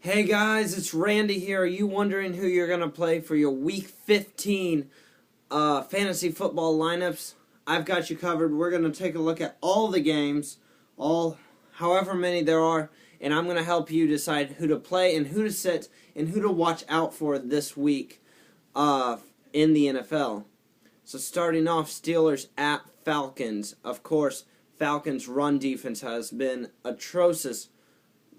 Hey guys, it's Randy here. Are you wondering who you're going to play for your Week 15 fantasy football lineups? I've got you covered. We're going to take a look at all the games, however many there are, and I'm going to help you decide who to play and who to sit and who to watch out for this week in the NFL. So starting off, Steelers at Falcons. Of course, Falcons' run defense has been atrocious.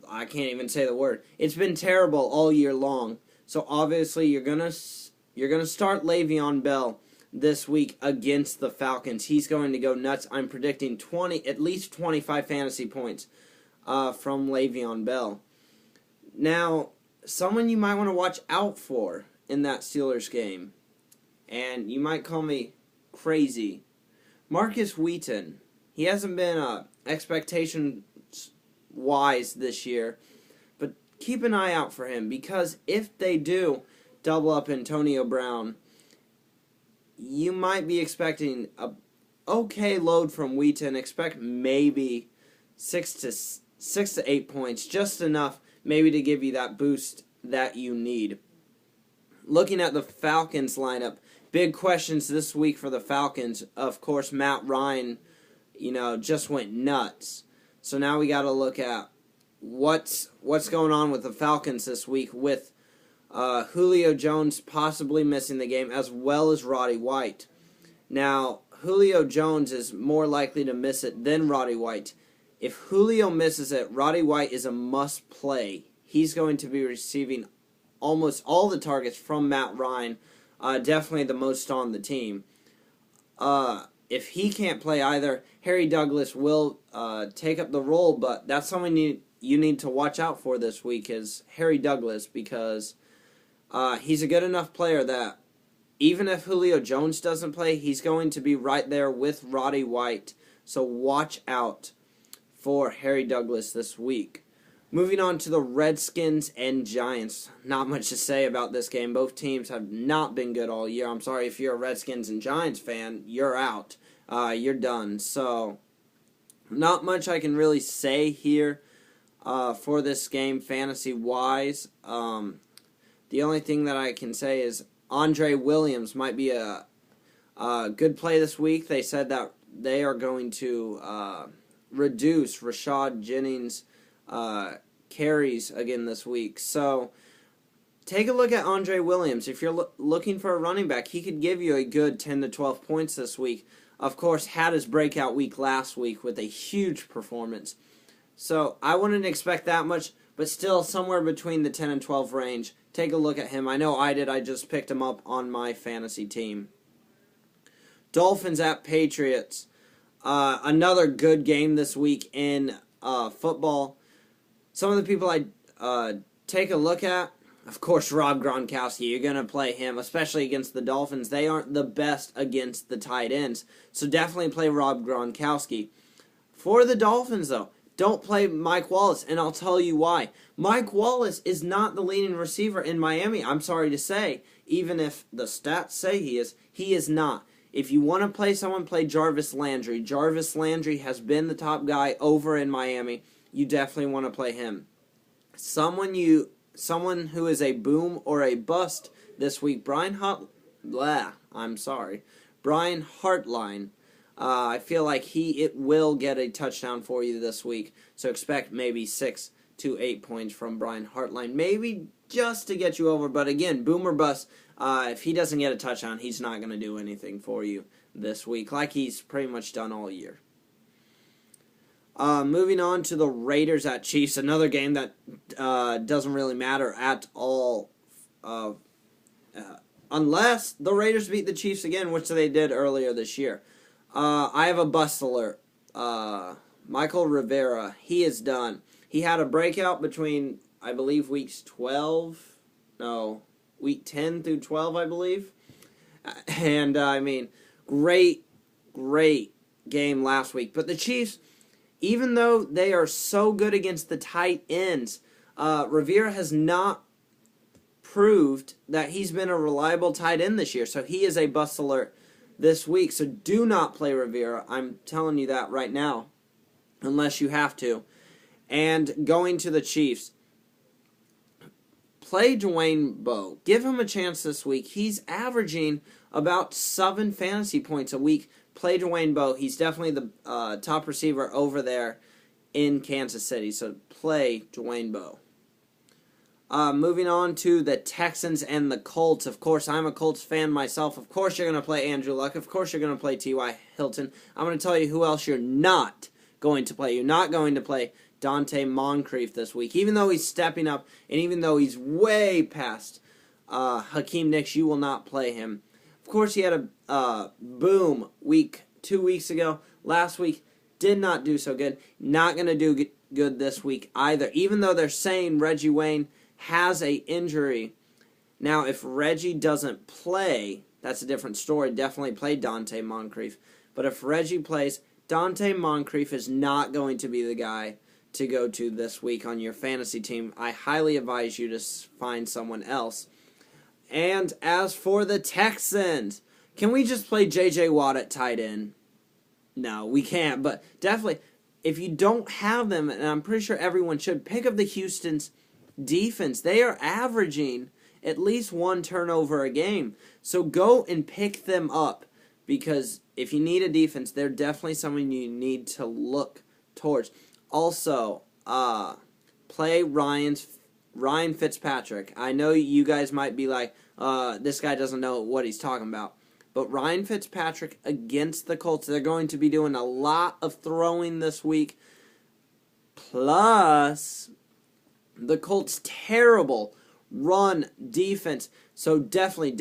I can't even say the word. It's been terrible all year long. So obviously you're gonna start Le'Veon Bell this week against the Falcons. He's going to go nuts. I'm predicting at least 25 fantasy points from Le'Veon Bell. Now, someone you might want to watch out for in that Steelers game, and you might call me crazy, Marcus Wheaton. He hasn't been expectation wise this year, but keep an eye out for him, because if they do double up Antonio Brown, you might be expecting a okay load from Wheaton. Expect maybe 6 to 8 points, just enough maybe to give you that boost that you need. Looking at the Falcons lineup, big questions this week for the Falcons. Of course, Matt Ryan, just went nuts. So now we got to look at what's going on with the Falcons this week, with Julio Jones possibly missing the game, as well as Roddy White. Now, Julio Jones is more likely to miss it than Roddy White. If Julio misses it, Roddy White is a must-play. He's going to be receiving almost all the targets from Matt Ryan, definitely the most on the team. If he can't play either, Harry Douglas will take up the role, but that's someone you need to watch out for this week is Harry Douglas, because he's a good enough player that even if Julio Jones doesn't play, he's going to be right there with Roddy White. So watch out for Harry Douglas this week. Moving on to the Redskins and Giants. Not much to say about this game. Both teams have not been good all year. I'm sorry if you're a Redskins and Giants fan, you're out. You're done. So, not much I can really say here for this game fantasy-wise. The only thing that I can say is Andre Williams might be a good play this week. They said that they are going to reduce Rashad Jennings' carries again this week. So, take a look at Andre Williams. If you're looking for a running back, he could give you a good 10 to 12 points this week. Of course, had his breakout week last week with a huge performance. So, I wouldn't expect that much, but still somewhere between the 10 and 12 range. Take a look at him. I know I did. I just picked him up on my fantasy team. Dolphins at Patriots. Another good game this week in football. Some of the people I take a look at, of course, Rob Gronkowski. You're going to play him, especially against the Dolphins. They aren't the best against the tight ends, so definitely play Rob Gronkowski. For the Dolphins, though, don't play Mike Wallace, and I'll tell you why. Mike Wallace is not the leading receiver in Miami, I'm sorry to say. Even if the stats say he is not. If you want to play someone, play Jarvis Landry. Jarvis Landry has been the top guy over in Miami. You definitely want to play him. Someone who is a boom or a bust this week, Brian Hartline. I feel like it will get a touchdown for you this week. So expect maybe 6 to 8 points from Brian Hartline. Maybe just to get you over. But again, boom or bust. If he doesn't get a touchdown, he's not going to do anything for you this week, like he's pretty much done all year. Moving on to the Raiders at Chiefs, another game that doesn't really matter at all, unless the Raiders beat the Chiefs again, which they did earlier this year. I have a bust alert. Michael Rivera, he is done. He had a breakout between, I believe, week 10 through 12, I believe. And, great game last week. But the Chiefs, even though they are so good against the tight ends, Rivera has not proved that he's been a reliable tight end this year. So he is a bust alert this week. So do not play Rivera. I'm telling you that right now, unless you have to. And going to the Chiefs, play Dwayne Bowe. Give him a chance this week. He's averaging about 7 fantasy points a week. Play Dwayne Bowe. He's definitely the top receiver over there in Kansas City. So play Dwayne Bowe. Moving on to the Texans and the Colts. Of course, I'm a Colts fan myself. Of course, you're going to play Andrew Luck. Of course, you're going to play T.Y. Hilton. I'm going to tell you who else you're not going to play. You're not going to play Dante Moncrief this week. Even though he's stepping up, and even though he's way past Hakeem Nicks, you will not play him. Of course, he had a boom week 2 weeks ago. Last week, did not do so good. Not going to do good this week either. Even though they're saying Reggie Wayne has a injury. Now, if Reggie doesn't play, that's a different story. Definitely play Dante Moncrief. But if Reggie plays, Dante Moncrief is not going to be the guy to go to this week on your fantasy team. I highly advise you to find someone else. And as for the Texans, can we just play J.J. Watt at tight end? No, we can't. But definitely, if you don't have them, and I'm pretty sure everyone should, pick up the Houston's defense. They are averaging at least 1 turnover a game. So go and pick them up, because if you need a defense, they're definitely someone you need to look towards. Also, play Ryan Fitzpatrick. I know you guys might be like, this guy doesn't know what he's talking about. But Ryan Fitzpatrick against the Colts, they're going to be doing a lot of throwing this week. Plus, the Colts' terrible run defense. So definitely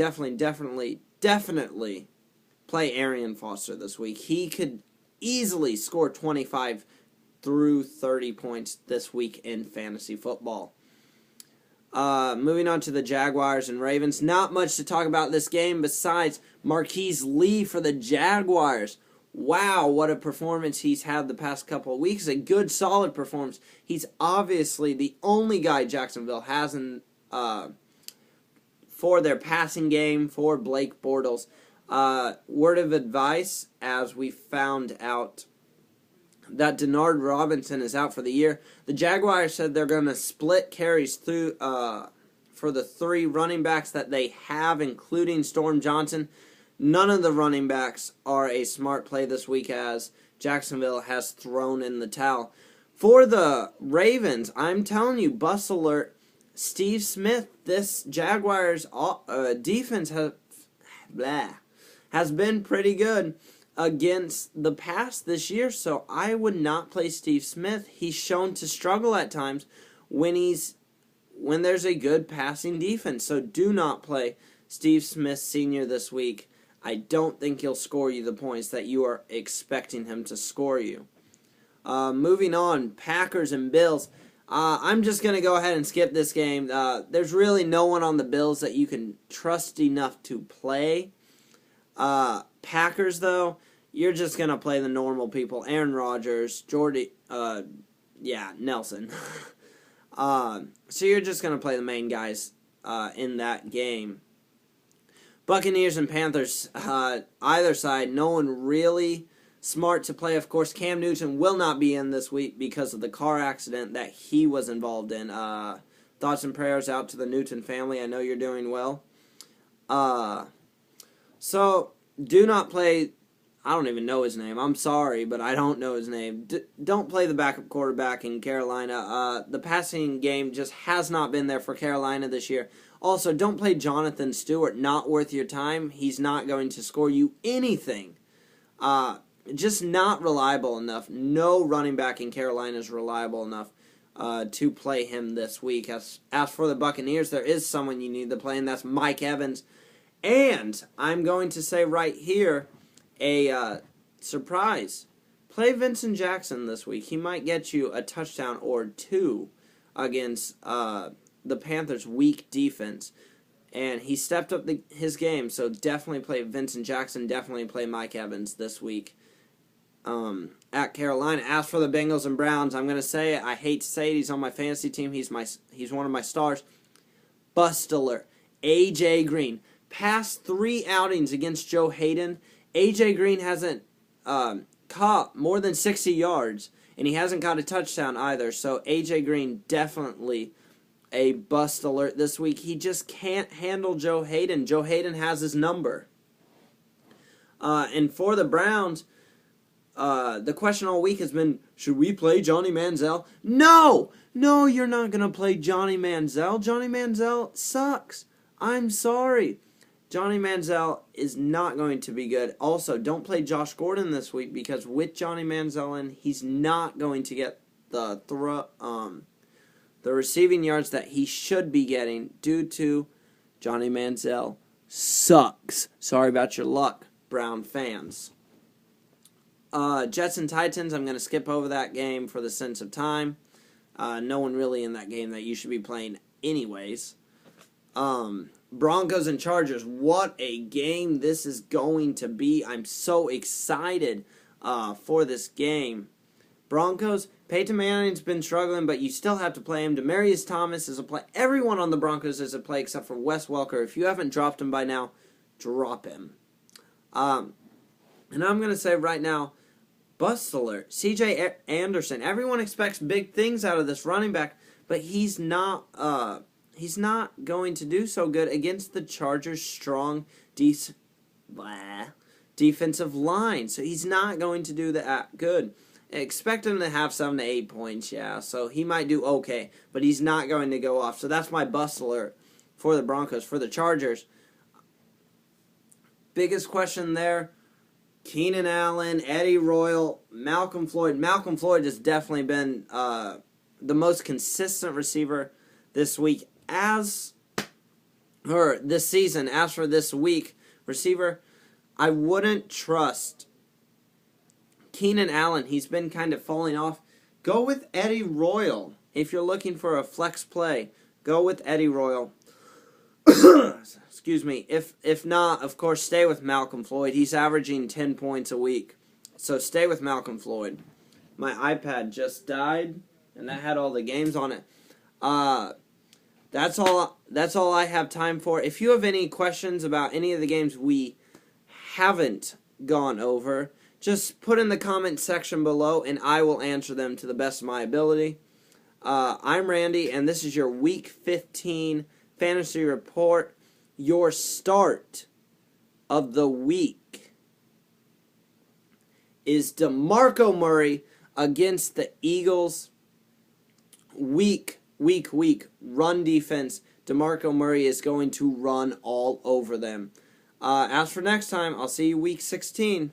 play Arian Foster this week. He could easily score 25 through 30 points this week in fantasy football. Moving on to the Jaguars and Ravens. Not much to talk about this game besides Marquise Lee for the Jaguars. Wow, what a performance he's had the past couple of weeks. A good, solid performance. He's obviously the only guy Jacksonville has for their passing game for Blake Bortles. Word of advice, as we found out that Denard Robinson is out for the year. The Jaguars said they're going to split carries through for the 3 running backs that they have, including Storm Johnson. None of the running backs are a smart play this week, as Jacksonville has thrown in the towel. For the Ravens, I'm telling you, bust alert, Steve Smith, this Jaguars defense has been pretty good against the pass this year, so I would not play Steve Smith. He's shown to struggle at times when there's a good passing defense, so do not play Steve Smith Sr. this week. I don't think he'll score you the points that you are expecting him to score you. Moving on, Packers and Bills. I'm just going to go ahead and skip this game. There's really no one on the Bills that you can trust enough to play. Packers, though, you're just going to play the normal people. Aaron Rodgers, Nelson. So you're just going to play the main guys in that game. Buccaneers and Panthers, either side, no one really smart to play. Of course, Cam Newton will not be in this week because of the car accident that he was involved in. Thoughts and prayers out to the Newton family. I know you're doing well. So, do not play, I don't even know his name. I'm sorry, but I don't know his name. Don't play the backup quarterback in Carolina. The passing game just has not been there for Carolina this year. Also, don't play Jonathan Stewart. Not worth your time. He's not going to score you anything. Just not reliable enough. No running back in Carolina is reliable enough to play him this week. As for the Buccaneers, there is someone you need to play, and that's Mike Evans. And I'm going to say right here, a surprise. Play Vincent Jackson this week. He might get you a touchdown or 2 against the Panthers' weak defense. And he stepped up his game, so definitely play Vincent Jackson. Definitely play Mike Evans this week at Carolina. As for the Bengals and Browns, I'm going to say it. I hate to say it. He's on my fantasy team. He's one of my stars. Bust alert. A.J. Green. Past 3 outings against Joe Hayden, A.J. Green hasn't caught more than 60 yards, and he hasn't got a touchdown either. So A.J. Green definitely a bust alert this week. He just can't handle Joe Hayden. Joe Hayden has his number. And for the Browns, the question all week has been, should we play Johnny Manziel? No! No, you're not going to play Johnny Manziel. Johnny Manziel sucks. I'm sorry. Johnny Manziel is not going to be good. Also, don't play Josh Gordon this week because with Johnny Manziel in, he's not going to get the receiving yards that he should be getting due to Johnny Manziel sucks. Sorry about your luck, Brown fans. Jets and Titans, I'm going to skip over that game for the sense of time. No one really in that game that you should be playing anyways. Broncos and Chargers, what a game this is going to be. I'm so excited for this game. Broncos, Peyton Manning's been struggling, but you still have to play him. Demaryius Thomas is a play. Everyone on the Broncos is a play except for Wes Welker. If you haven't dropped him by now, drop him. And I'm going to say right now, bust alert. C.J. Anderson. Everyone expects big things out of this running back, but he's not going to do so good against the Chargers' strong defensive line. So he's not going to do that good. Expect him to have 7 to 8 points, yeah. So he might do okay, but he's not going to go off. So that's my bust alert for the Broncos. For the Chargers, biggest question there, Keenan Allen, Eddie Royal, Malcolm Floyd. Malcolm Floyd has definitely been the most consistent receiver this week this season. As for this week, receiver, I wouldn't trust Keenan Allen. He's been kind of falling off. Go with Eddie Royal. If you're looking for a flex play, go with Eddie Royal. Excuse me. If not, of course, stay with Malcolm Floyd. He's averaging 10 points a week. So stay with Malcolm Floyd. My iPad just died, and that had all the games on it. That's all I have time for. If you have any questions about any of the games we haven't gone over, just put in the comment section below, and I will answer them to the best of my ability. I'm Randy, and this is your Week 15 Fantasy Report. Your start of the week is DeMarco Murray against the Eagles. Weak run defense. DeMarco Murray is going to run all over them. As for next time, I'll see you Week 16.